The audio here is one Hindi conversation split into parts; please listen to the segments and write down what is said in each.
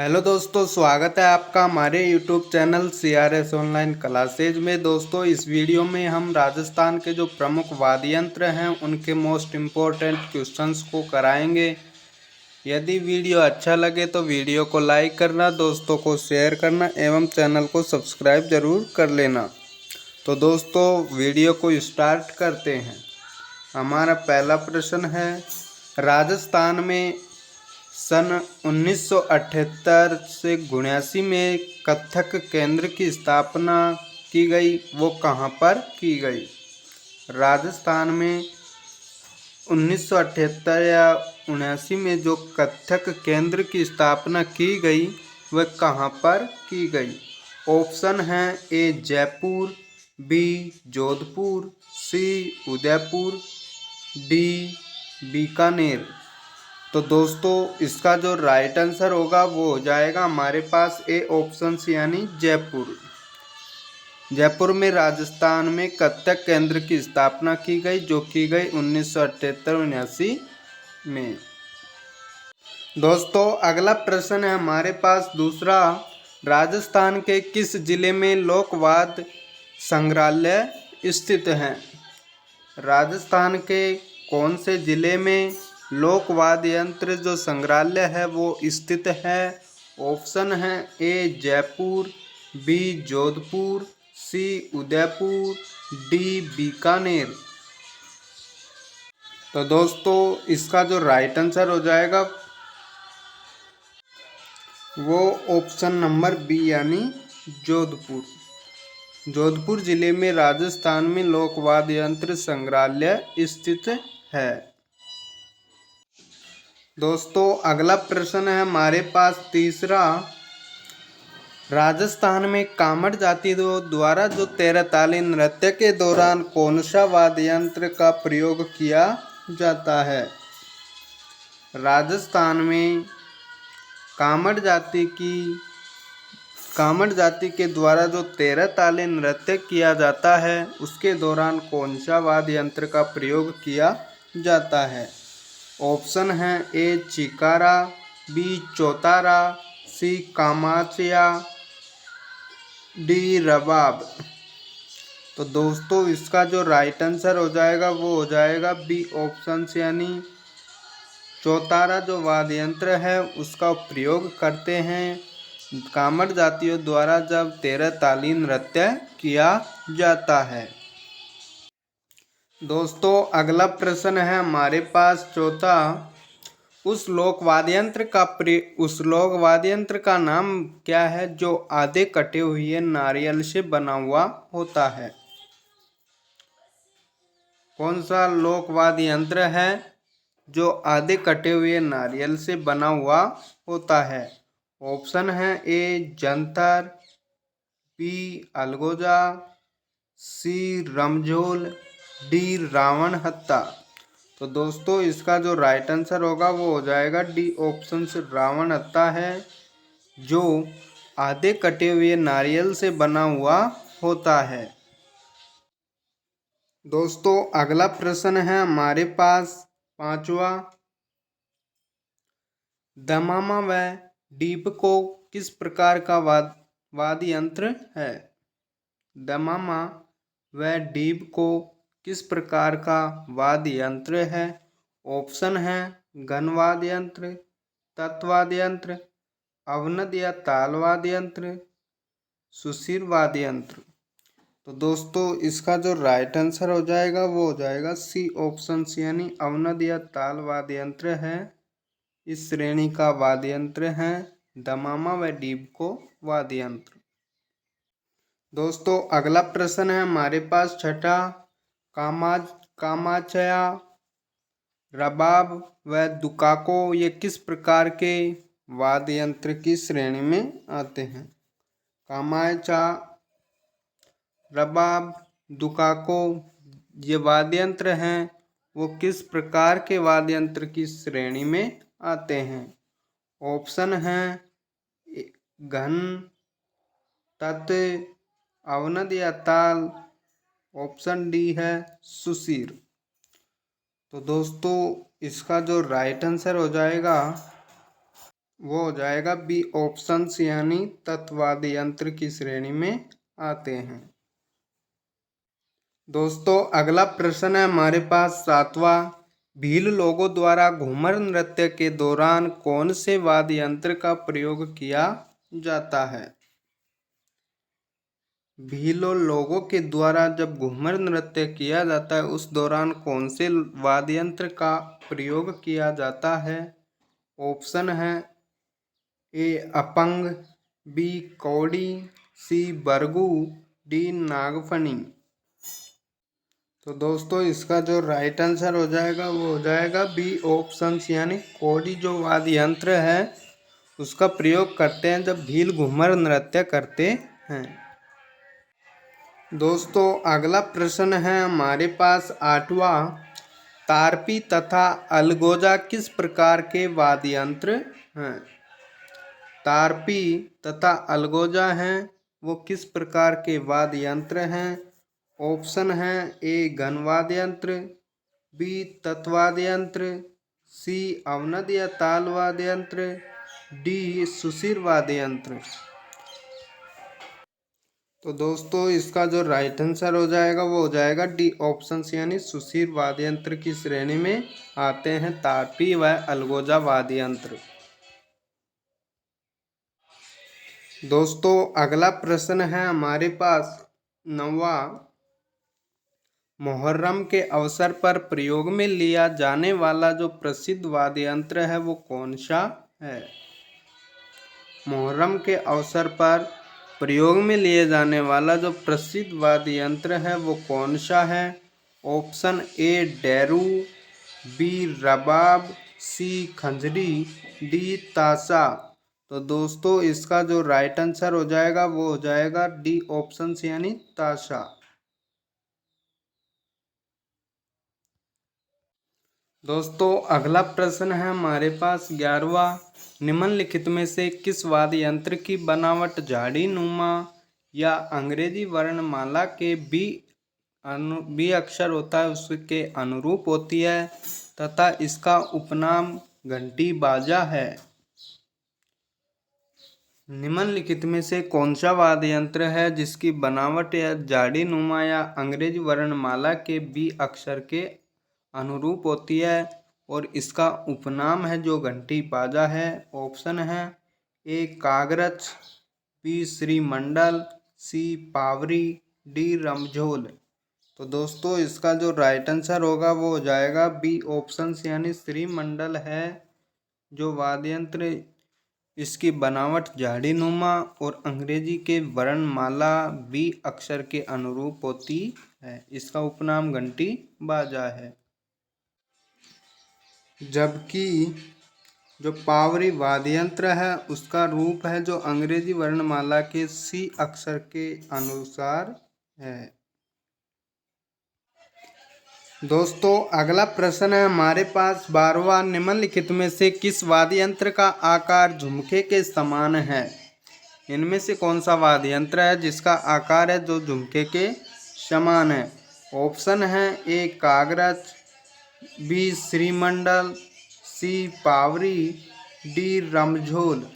हेलो दोस्तों, स्वागत है आपका हमारे YouTube channel CRS online classes में। दोस्तों, इस वीडियो में हम राजस्थान के जो प्रमुख वाद्य यंत्र हैं उनके मोस्ट इम्पोर्टेंट क्वेश्चंस को कराएंगे। यदि वीडियो अच्छा लगे तो वीडियो को लाइक करना, दोस्तों को शेयर करना एवं चैनल को सब्सक्राइब जरूर कर लेना। तो दोस्तों, वीडियो को स्टार्ट करते हैं। हमारा पहला प्रश्न है, राजस्थान में सन 1978 से 79 में कथक केंद्र की स्थापना की गई, वो कहाँ पर की गई? राजस्थान में 1978 या 79 में जो कथक केंद्र की स्थापना की गई वह कहाँ पर की गई? ऑप्शन हैं ए जयपुर, बी जोधपुर, सी उदयपुर, डी बीकानेर। तो दोस्तों, इसका जो राइट आंसर होगा वो हो जाएगा हमारे पास ए ऑप्शन यानी जयपुर। जयपुर में राजस्थान में कथक केंद्र की स्थापना की गई, जो की गई 1978-79 में। दोस्तों, अगला प्रश्न है हमारे पास दूसरा, राजस्थान के किस जिले में लोकवाद्य संग्रहालय स्थित है? राजस्थान के कौन से जिले में लोक वाद्य यंत्र जो संग्रहालय है वो स्थित है? ऑप्शन है ए जयपुर, बी जोधपुर, सी उदयपुर, डी बीकानेर। तो दोस्तों, इसका जो राइट आंसर हो जाएगा वो ऑप्शन नंबर बी यानी जोधपुर। जोधपुर जिले में राजस्थान में लोक वाद्य यंत्र संग्रहालय स्थित है। दोस्तों, अगला प्रश्न है हमारे पास तीसरा, राजस्थान में कामड़ जाति द्वारा जो 13 ताली नृत्य के दौरान कौन सा वाद्य यंत्र का प्रयोग किया जाता है? राजस्थान में कामड़ जाति के द्वारा जो 13 ताली नृत्य किया जाता है उसके दौरान कौन सा वाद्य यंत्र का प्रयोग किया जाता है? ऑप्शन हैं ए चिकारा, बी चौतारा, सी कामाचिया, डी रबाब। तो दोस्तों, इसका जो राइट आंसर हो जाएगा वो हो जाएगा बी ऑप्शन यानी चौतारा जो वाद्य यंत्र है उसका प्रयोग करते हैं कामड़ जातियों द्वारा जब 13 ताली नृत्य किया जाता है। दोस्तों, अगला प्रश्न है हमारे पास चौथा, उस लोक वाद्य यंत्र का नाम क्या है जो आधे कटे हुए नारियल से बना हुआ होता है? कौन सा लोक वाद्य यंत्र है जो आधे कटे हुए नारियल से बना हुआ होता है? ऑप्शन है ए जंतर, बी अलगोजा, सी रमझोल, डी रावण हत्ता। तो दोस्तों, इसका जो राइट आंसर होगा वो हो जाएगा डी ऑप्शन से रावण हत्ता है, जो आधे कटे हुए नारियल से बना हुआ होता है। दोस्तों, अगला प्रश्न है हमारे पास पांचवा, दमामा व डीप को किस प्रकार का वाद्य यंत्र है? दमामा व डीप को किस प्रकार का वाद्य यंत्र है? ऑप्शन है घन वाद्य यंत्र, तत्वाद्य यंत्र, अवनद या ताल वाद्य यंत्र, सुशिर वाद्य यंत्र। तो दोस्तों, इसका जो राइट आंसर हो जाएगा वो हो जाएगा सी ऑप्शन यानी अवनद या ताल वाद्य यंत्र है। इस श्रेणी का वाद्य यंत्र है दमामा व डीप को वाद्य यंत्र। दोस्तों, अगला प्रश्न है हमारे पास छठा, कामाचया, रबाब व दुकाको ये किस प्रकार के वाद्य यंत्र की श्रेणी में आते हैं? कामाचा, रबाब, दुकाको ये वाद्य यंत्र हैं वो किस प्रकार के वाद्य यंत्र की श्रेणी में आते हैं? ऑप्शन हैं घन, तत्, अवनद या ताल, ऑप्शन डी है सुशिर। तो दोस्तों, इसका जो राइट आंसर हो जाएगा वो हो जाएगा बी ऑप्शन, यानी तत्वादी यंत्र की श्रेणी में आते हैं। दोस्तों अगला प्रश्न है हमारे पास 7वां। भील लोगों द्वारा घूमर नृत्य के दौरान कौन से वाद्य यंत्र का प्रयोग किया जाता है? भीलो लोगों के द्वारा जब घूमर नृत्य किया जाता है उस दौरान कौन से वाद्य यंत्र का प्रयोग किया जाता है? ऑप्शन है ए अपंग, बी कौड़ी, सी बरगू, डी नागफनी। तो दोस्तों इसका जो राइट आंसर हो जाएगा वो हो जाएगा बी ऑप्शन, यानी कौड़ी जो वाद्य यंत्र है उसका प्रयोग करते हैं जब भील घूमर नृत्य करते हैं। दोस्तों अगला प्रश्न है हमारे पास 8वां। तारपी तथा अलगोजा किस प्रकार के वाद्य यंत्र हैं? तारपी तथा अलगोजा हैं वो किस प्रकार के वाद्य यंत्र हैं? ऑप्शन है ए घन वाद्य यंत्र, बी तत्वाद्य यंत्र, सी अवनद या ताल वाद्य यंत्र, डी सुशिर वाद्य यंत्र। तो दोस्तों इसका जो राइट आंसर हो जाएगा वो हो जाएगा डी ऑप्शन, यानी सुशिर वाद्य यंत्र की श्रेणी में आते हैं तारपी व अलगोजा वाद्य यंत्र। दोस्तों अगला प्रश्न है हमारे पास 9वां। मुहर्रम के अवसर पर प्रयोग में लिया जाने वाला जो प्रसिद्ध वाद्य यंत्र है वो कौन सा है? मुहर्रम के अवसर पर प्रयोग में लिए जाने वाला जो प्रसिद्ध वाद्य यंत्र है वो कौन सा है? ऑप्शन ए डेरू, बी रबाब, सी खंजरी, डी ताशा। तो दोस्तों इसका जो राइट आंसर हो जाएगा वो हो जाएगा डी ऑप्शन, यानी ताशा। दोस्तों अगला प्रश्न है हमारे पास 11वां। निम्नलिखित में से किस वाद्य यंत्र की बनावट झाड़ी नुमा या अंग्रेजी वर्णमाला के बी अक्षर होता है उसके अनुरूप होती है तथा इसका उपनाम घंटी बाजा है? निम्नलिखित में से कौन सा वाद्य यंत्र है जिसकी बनावट या झाड़ी नुमा या अंग्रेजी वर्णमाला के बी अक्षर के अनुरूप होती है और इसका उपनाम है जो घंटी बाजा है? ऑप्शन है ए कागरच, बी श्रीमंडल, सी पावरी, डी रमझोल। तो दोस्तों इसका जो राइट आंसर होगा वो हो जाएगा बी ऑप्शन, यानी श्रीमंडल है जो वाद्य यंत्र इसकी बनावट झाड़ी नुमा और अंग्रेजी के वर्णमाला बी अक्षर के अनुरूप होती है। इसका उपनाम घंटी बाजा है। जबकि जो पावरी वाद्य यंत्र है उसका रूप है जो अंग्रेजी वर्णमाला के सी अक्षर के अनुसार है। दोस्तों अगला प्रश्न है हमारे पास 12वां। निम्नलिखित में से किस वाद्य यंत्र का आकार झुमके के समान है? इनमें से कौन सा वाद्य यंत्र है जिसका आकार है जो झुमके के समान है? ऑप्शन है ए कागरच, बी श्रीमंडल, सी पावरी, डी रमझोल।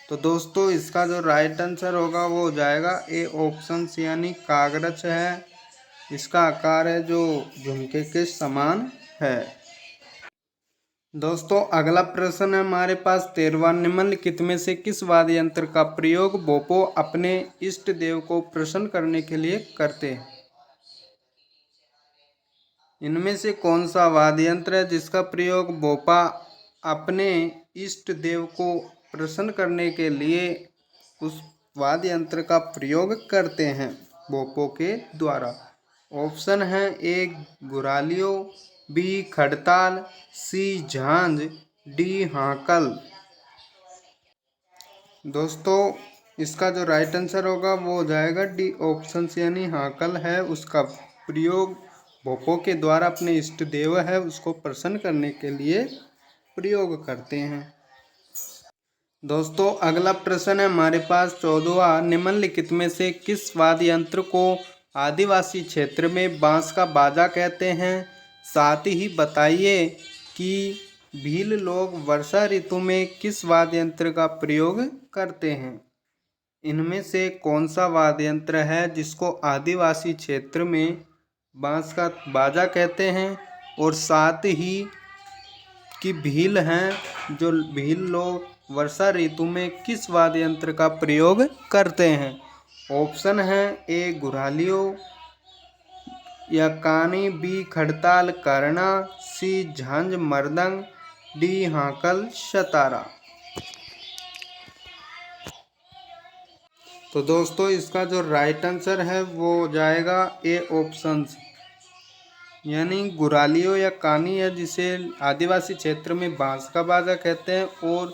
तो दोस्तों इसका जो राइट आंसर होगा वो हो जाएगा ए ऑप्शन, यानी कागरच है। इसका आकार है जो झुमके के समान है। दोस्तों अगला प्रश्न है हमारे पास 13वां। निम्नलिखित में से किस वाद्य यंत्र का प्रयोग बोपो अपने इष्ट देव को प्रसन्न करने के लिए करते हैं? इनमें से कौन सा वाद्य यंत्र है जिसका प्रयोग बोपा अपने इष्ट देव को प्रसन्न करने के लिए उस वाद्य यंत्र का प्रयोग करते हैं बोपो के द्वारा? ऑप्शन है ए गुरालियो, बी खड़ताल, सी झांझ, डी हाकल। दोस्तों इसका जो राइट आंसर होगा वो हो जाएगा डी ऑप्शन, यानी हाकल है। उसका प्रयोग भोपो के द्वारा अपने इष्ट देव है उसको प्रसन्न करने के लिए प्रयोग करते हैं। दोस्तों अगला प्रश्न है हमारे पास 14वां। निम्नलिखित में से किस वाद्य यंत्र को आदिवासी क्षेत्र में बांस का बाजा कहते हैं? साथ ही बताइए कि भील लोग वर्षा ऋतु में किस वाद्य यंत्र का प्रयोग करते हैं? इनमें से कौन सा वाद्य यंत्र है जिसको आदिवासी क्षेत्र में बांस का बाजा कहते हैं और साथ ही कि भील हैं जो भील लोग वर्षा ऋतु में किस वाद्य यंत्र का प्रयोग करते हैं? ऑप्शन है ए गुरालियो या कानी, बी खड़ताल करना, सी झांझ मृदंग, डी हाकल सतारा। तो दोस्तों इसका जो राइट आंसर है वो हो जाएगा ए ऑप्शन, यानी गुरालियो या कानी है जिसे आदिवासी क्षेत्र में बांस का बाजा कहते हैं और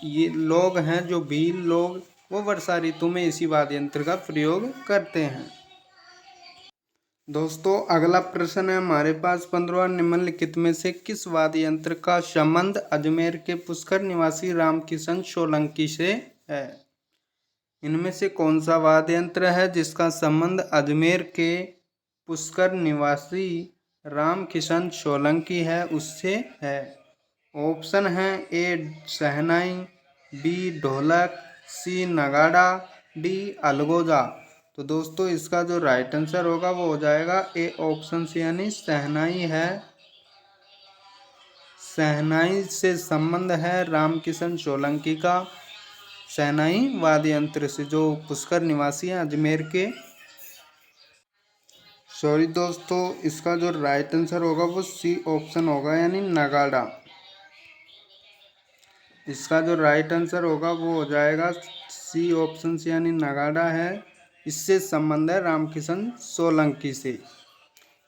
ये लोग हैं जो भील लोग वो वर्षा ऋतु में इसी वाद्य यंत्र का प्रयोग करते हैं। दोस्तों अगला प्रश्न है हमारे पास 15वां, निम्नलिखित में से किस वाद्य यंत्र का संबंध अजमेर के पुष्कर निवासी रामकिशन सोलंकी से है? इनमें से कौन सा वाद्य यंत्र है जिसका संबंध अजमेर के पुष्कर निवासी रामकिशन सोलंकी है उससे है? ऑप्शन है ए शहनाई, बी ढोलक, सी नगाड़ा, डी अलगोजा। तो दोस्तों इसका जो राइट आंसर होगा वो हो जाएगा ए ऑप्शन से यानी शहनाई है। शहनाई से संबंध है रामकिशन सोलंकी का, शहनाई वाद्य यंत्र से, जो पुष्कर निवासी हैं अजमेर के। सॉरी दोस्तों इसका जो राइट आंसर होगा वो सी ऑप्शन होगा यानी नगाड़ा। इसका जो राइट आंसर होगा वो हो जाएगा सी ऑप्शन से यानी नगाड़ा है। इससे संबंध है रामकिशन सोलंकी से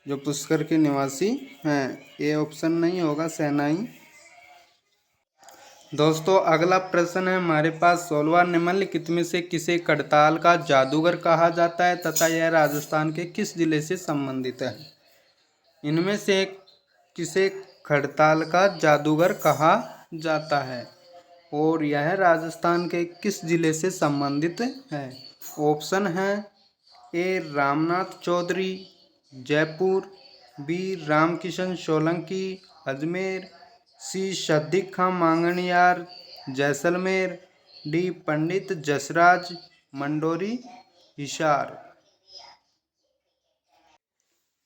जो पुष्कर के निवासी हैं। ए ऑप्शन नहीं होगा शहनाई। दोस्तों अगला प्रश्न है हमारे पास 16वां, निम्नलिखित में से किसे खड़ताल का जादूगर कहा जाता है तथा यह राजस्थान के किस जिले से संबंधित है? इनमें से किसे खड़ताल का जादूगर कहा जाता है और यह राजस्थान के किस जिले से संबंधित है? ऑप्शन है ए रामनाथ चौधरी जयपुर, बी रामकिशन सोलंकी अजमेर, सी सिद्दीक खां मांगणियार जैसलमेर, डी पंडित जसराज मंडोरी हिसार।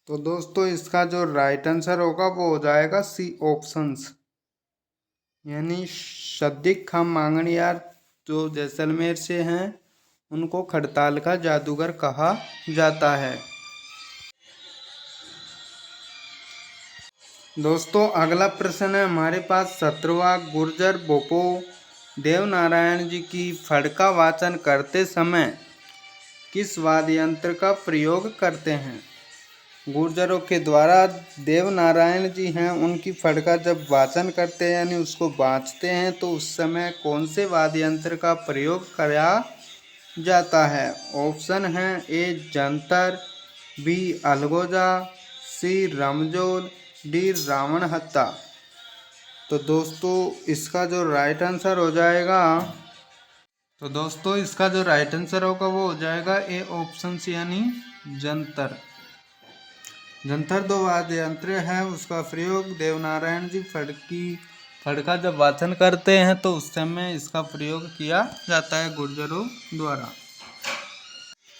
तो दोस्तों इसका जो राइट आंसर होगा वो हो जाएगा सी ऑप्शंस, यानी सिद्दीक खां मांगणियार जो जैसलमेर से हैं उनको खड़ताल का जादूगर कहा जाता है। दोस्तों अगला प्रश्न है हमारे पास 17वां, गुर्जर बोपो देवनारायण जी की फड़का वाचन करते समय किस वाद्य यंत्र का प्रयोग करते हैं? गुर्जरों के द्वारा देवनारायण जी हैं उनकी फड़का जब वाचन करते हैं यानी उसको बाँचते हैं तो उस समय कौन से वाद्य यंत्र का प्रयोग किया जाता है? ऑप्शन है ए जंतर, बी अलगोजा, सी रमजोल, डी रावण हत्ता। तो दोस्तों इसका जो राइट आंसर हो जाएगा वो हो जाएगा ए ऑप्शन सी यानी जंतर। जंतर दो वाद्य यंत्र है उसका प्रयोग देवनारायण जी फड़का जब वाचन करते हैं तो उस समय इसका प्रयोग किया जाता है गुर्जरों द्वारा।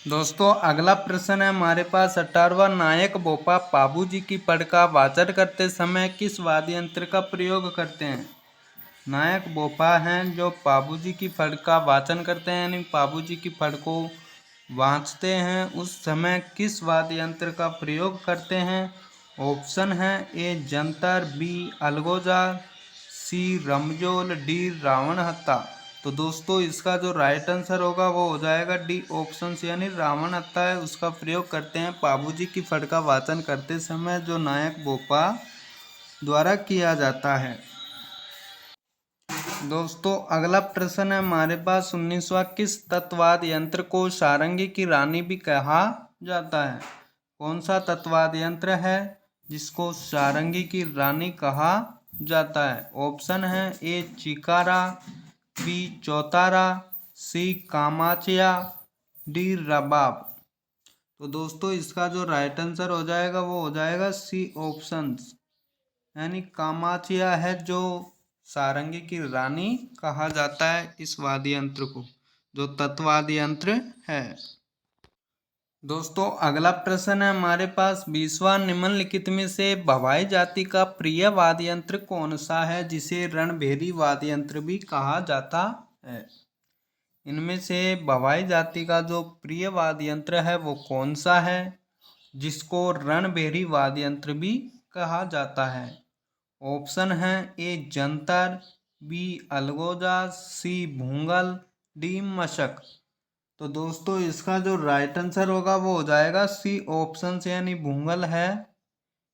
दोस्तों अगला प्रश्न है हमारे पास 18वां, नायक बोपा पाबू जी की फड़का वाचन करते समय किस वाद्य यंत्र का प्रयोग करते हैं? नायक बोपा हैं जो पाबू जी की फड़का वाचन करते हैं यानी पाबू जी की फड़ को वाँचते हैं उस समय किस वाद्य यंत्र का प्रयोग करते हैं? ऑप्शन है ए जंतर, बी अलगोजा, सी रमजोल, डी रावण हत्ता। तो दोस्तों इसका जो राइट आंसर होगा वो हो जाएगा डी ऑप्शन से यानी रावण हत्ता है उसका प्रयोग करते हैं पाबू जी की फड़का वाचन करते समय जो नायक बोपा द्वारा किया जाता है। दोस्तों अगला प्रश्न है हमारे पास 19वां, किस तत्वाद यंत्र को सारंगी की रानी भी कहा जाता है? कौन सा तत्वाद यंत्र है जिसको सारंगी की रानी कहा जाता है? ऑप्शन है ए चिकारा, बी चौतारा, सी कामाचिया, डी रबाब। तो दोस्तों इसका जो राइट आंसर हो जाएगा वो हो जाएगा सी ऑप्शंस यानी कामाचिया है जो सारंगी की रानी कहा जाता है इस वाद्य यंत्र को, जो तत्वाद्य यंत्र है। दोस्तों अगला प्रश्न है हमारे पास, 20वां निम्नलिखित में से भवाई जाति का प्रिय वाद्य यंत्र कौन सा है जिसे रणभेरी वाद्य यंत्र भी कहा जाता है। इनमें से भवाई जाति का जो प्रिय वाद्य यंत्र है वो कौन सा है जिसको रणभेरी वाद्य यंत्र भी कहा जाता है। ऑप्शन है ए जंतर, बी अलगोजा, सी भूंगल, डी मशक। तो दोस्तों इसका जो राइट आंसर होगा वो हो जाएगा सी ऑप्शन से, यानी भूंगल है।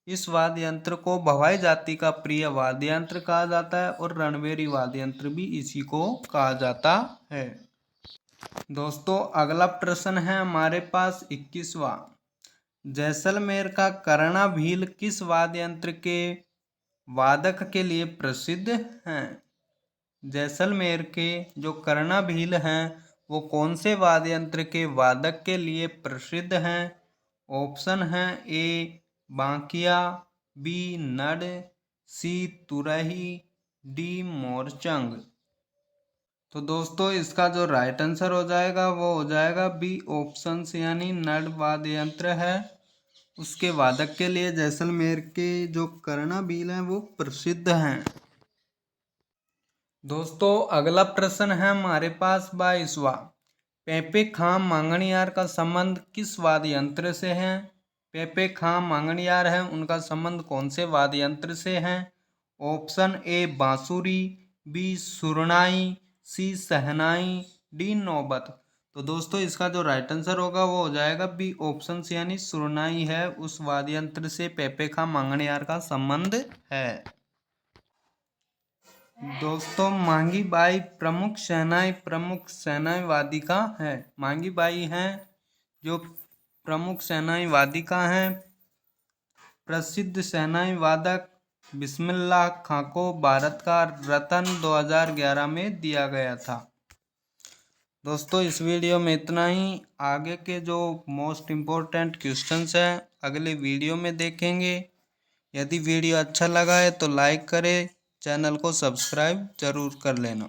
इस वाद्य यंत्र को भवाई जाति का प्रिय वाद्य यंत्र कहा जाता है और रणभेरी वाद्य यंत्र भी इसी को कहा जाता है। दोस्तों अगला प्रश्न है हमारे पास 21वां, जैसलमेर का कर्णा भील किस वाद्य यंत्र के वादक के लिए प्रसिद्ध हैं। जैसलमेर के जो कर्णा भील हैं वो कौन से वाद्य यंत्र के वादक के लिए प्रसिद्ध हैं। ऑप्शन हैं ए बांकिया, बी नड, सी तुरही, डी मोरचंग। तो दोस्तों इसका जो राइट आंसर हो जाएगा वो हो जाएगा बी ऑप्शन से, यानी नड वाद्य यंत्र है। उसके वादक के लिए जैसलमेर के जो कर्णा भील हैं वो प्रसिद्ध हैं। दोस्तों अगला प्रश्न है हमारे पास 22वां, पेपे खां मांगणियार का संबंध किस वाद्य यंत्र से है। पेपे खां मांगणियार है उनका संबंध कौन से वाद्य यंत्र से है। ऑप्शन ए बांसुरी, बी सुरनाई, सी सहनाई, डी नौबत। तो दोस्तों इसका जो राइट आंसर होगा वो हो जाएगा बी ऑप्शन से, यानी सुरनाई है उस वाद्य यंत्र से पेपे खां मांगणियार का संबंध है। दोस्तों मांगी बाई प्रमुख सेनाई वादिका है। मांगी बाई हैं जो प्रमुख सेनाई वादिका हैं। प्रसिद्ध सेनाई वादक बिस्मिल्लाह खां को भारत का रत्न 2011 में दिया गया था। दोस्तों इस वीडियो में इतना ही। आगे के जो मोस्ट इम्पोर्टेंट क्वेश्चंस हैं अगले वीडियो में देखेंगे। यदि वीडियो अच्छा लगा है तो लाइक करें, चैनल को सब्सक्राइब जरूर कर लेना।